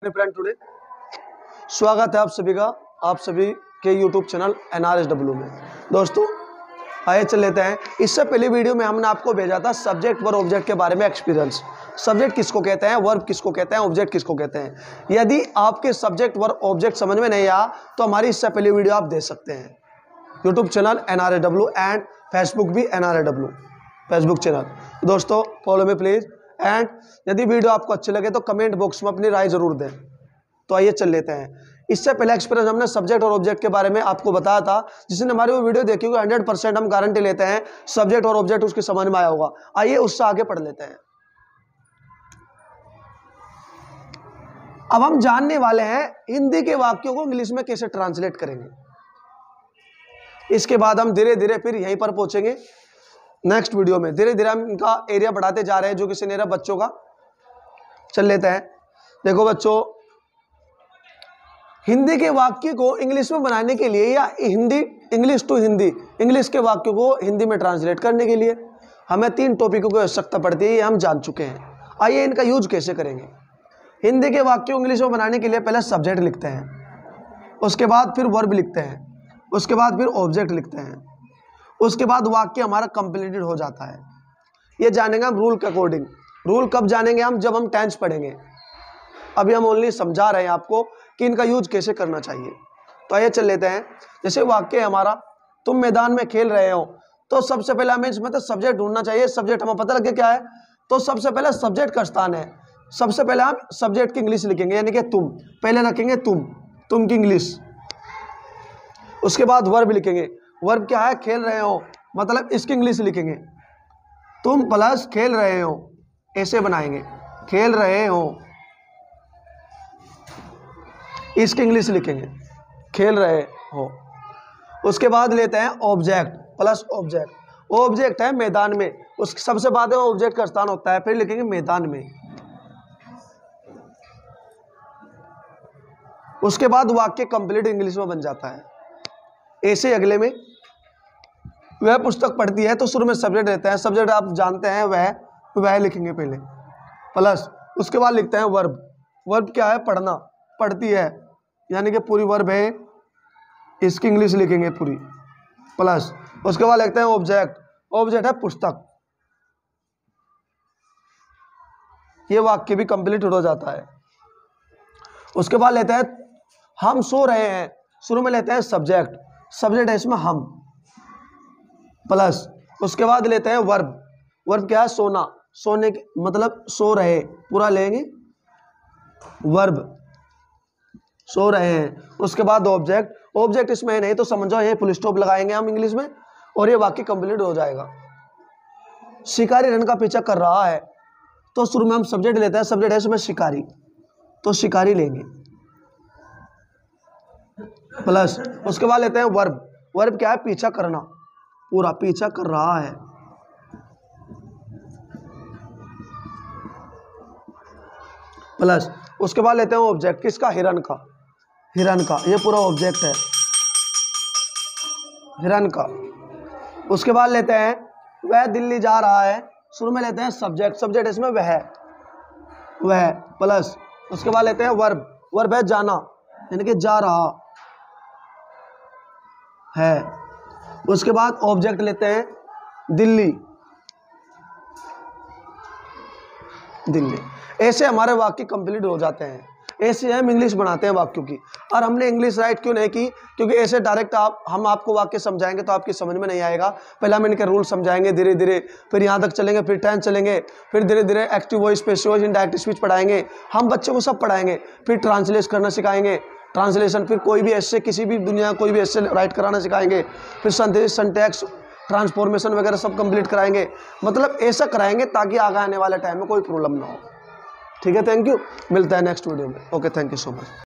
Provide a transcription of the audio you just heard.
Friend today स्वागत है आप सभी का आप सभी के यूट्यूब चैनल NRSW में। दोस्तों आइए चल लेते हैं। इससे पहले वीडियो में हमने आपको भेजा था सब्जेक्ट वर्ब ऑब्जेक्ट के बारे में एक्सपीरियंस। सब्जेक्ट किसको कहते हैं, वर्ब किसको कहते हैं, ऑब्जेक्ट किसको कहते हैं। यदि आपके सब्जेक्ट वर्ब ऑब्जेक्ट समझ में नहीं आया तो हमारी इससे पहले वीडियो आप देख सकते हैं। YouTube channel NRSW and Facebook भी NRSW फेसबुक चैनल। दोस्तों फॉलो मी प्लीज़। एंड यदि वीडियो आपको अच्छी लगे तो कमेंट बॉक्स में अपनी राय जरूर दें। तो आइए चल लेते हैं। इससे पहले एक्सपीरियंस हमने सब्जेक्ट और ऑब्जेक्ट के बारे में आपको बताया था। जिसने हमारी वो वीडियो देखी होगी 100% हम गारंटी लेते हैं सब्जेक्ट और ऑब्जेक्ट उसके समझ में आया होगा। आइए उससे आगे पढ़ लेते हैं। अब हम जानने वाले हैं हिंदी के वाक्यों को इंग्लिश में कैसे ट्रांसलेट करेंगे। इसके बाद हम धीरे धीरे फिर यहीं पर पहुंचेंगे। नेक्स्ट वीडियो में धीरे धीरे हम इनका एरिया बढ़ाते जा रहे हैं जो कि सीनियर है बच्चों का। चल लेते हैं। देखो बच्चों, हिंदी के वाक्य को इंग्लिश में बनाने के लिए या Hindi English to Hindi English के वाक्यों को हिंदी में ट्रांसलेट करने के लिए हमें 3 टॉपिकों की आवश्यकता पड़ती है। ये हम जान चुके हैं। आइए इनका यूज कैसे करेंगे। हिंदी के वाक्य को इंग्लिश में बनाने के लिए पहले सब्जेक्ट लिखते हैं, उसके बाद फिर वर्ब लिखते हैं, उसके बाद फिर ऑब्जेक्ट लिखते हैं, उसके बाद वाक्य हमारा कंप्लीटेड हो जाता है। ये जानेंगे हम रूल के अकॉर्डिंग। रूल कब जानेंगे हम, जब हम टेंस पढ़ेंगे। अभी हम ओनली समझा रहे हैं आपको कि इनका यूज कैसे करना चाहिए। तो आइए चल लेते हैं। जैसे वाक्य हमारा, तुम मैदान में खेल रहे हो, तो सबसे पहले हमें इसमें तो सब्जेक्ट ढूंढना चाहिए। सब्जेक्ट हमें पता लगे क्या है, तो सबसे पहले सब्जेक्ट का स्थान है। सबसे पहले हम सब्जेक्ट की इंग्लिश लिखेंगे, यानी कि तुम पहले रखेंगे, तुम की इंग्लिश। उसके बाद वर्ब लिखेंगे। वर्ब क्या है, खेल रहे हो, मतलब इसकी इंग्लिश लिखेंगे। तुम प्लस खेल रहे हो, ऐसे बनाएंगे, खेल रहे हो, इसकी इंग्लिश लिखेंगे, खेल रहे हो। उसके बाद लेते हैं ऑब्जेक्ट प्लस ऑब्जेक्ट। ऑब्जेक्ट है मैदान में, उस सबसे बाद में ऑब्जेक्ट का स्थान होता है, फिर लिखेंगे मैदान में। उसके बाद वाक्य कंप्लीट इंग्लिश में बन जाता है। ऐसे अगले में, वह पुस्तक पढ़ती है, तो शुरू में सब्जेक्ट रहता है। सब्जेक्ट आप जानते हैं, वह लिखेंगे पहले, प्लस उसके बाद लिखते हैं वर्ब। वर्ब क्या है, पढ़ना, पढ़ती है, यानी कि पूरी वर्ब है, इसकी इंग्लिश लिखेंगे पूरी, प्लस उसके बाद लिखते हैं ऑब्जेक्ट। ऑब्जेक्ट है पुस्तक। ये वाक्य भी कंप्लीट हो जाता है। उसके बाद लेते हैं हम सो रहे हैं। शुरू में लेते हैं सब्जेक्ट, सब्जेक्ट है इसमें हम, प्लस उसके बाद लेते हैं वर्ब। वर्ब क्या है, सोना, सोने के मतलब सो रहे, पूरा लेंगे वर्ब, सो रहे हैं। उसके बाद ऑब्जेक्ट। ऑब्जेक्ट इसमें है नहीं तो समझ जाओ, ये फुल स्टॉप लगाएंगे हम इंग्लिश में और ये वाक्य कंप्लीट हो जाएगा। शिकारी रन का पीछा कर रहा है, तो शुरू में हम सब्जेक्ट लेते हैं। सब्जेक्ट है इसमें शिकारी, तो शिकारी लेंगे, प्लस उसके बाद लेते हैं वर्ब। वर्ब क्या है, पीछा करना, पूरा पीछा कर रहा है, प्लस उसके बाद लेते हैं ऑब्जेक्ट किसका, हिरन का, हिरन का, ये पूरा ऑब्जेक्ट है हिरन का। उसके बाद लेते हैं वह दिल्ली जा रहा है। शुरू में लेते हैं सब्जेक्ट, सब्जेक्ट इसमें वह प्लस उसके बाद लेते हैं वर्ब। वर्ब है जाना, यानी कि जा रहा है। उसके बाद ऑब्जेक्ट लेते हैं दिल्ली, दिल्ली। ऐसे हमारे वाक्य कंप्लीट हो जाते हैं। ऐसे हम इंग्लिश बनाते हैं वाक्यों की। और हमने इंग्लिश राइट क्यों नहीं की, क्योंकि ऐसे डायरेक्ट हम आपको वाक्य समझाएंगे तो आपकी समझ में नहीं आएगा। पहले हम इनके रूल समझाएंगे धीरे धीरे, फिर यहाँ तक चलेंगे, फिर 10 चलेंगे, फिर धीरे धीरे active voice, passive voice, indirect speech पढ़ाएंगे। हम बच्चों को सब पढ़ाएंगे, फिर ट्रांसलेट करना सिखाएंगे, ट्रांसलेशन, फिर कोई भी ऐसे किसी भी दुनिया कोई भी ऐसे राइट कराना सिखाएंगे, फिर सिंटैक्स, ट्रांसफॉर्मेशन वगैरह सब कंप्लीट कराएंगे। मतलब ऐसा कराएंगे ताकि आगे आने वाले टाइम में कोई प्रॉब्लम ना हो। ठीक है, थैंक यू। मिलता है नेक्स्ट वीडियो में। Okay, thank you so much.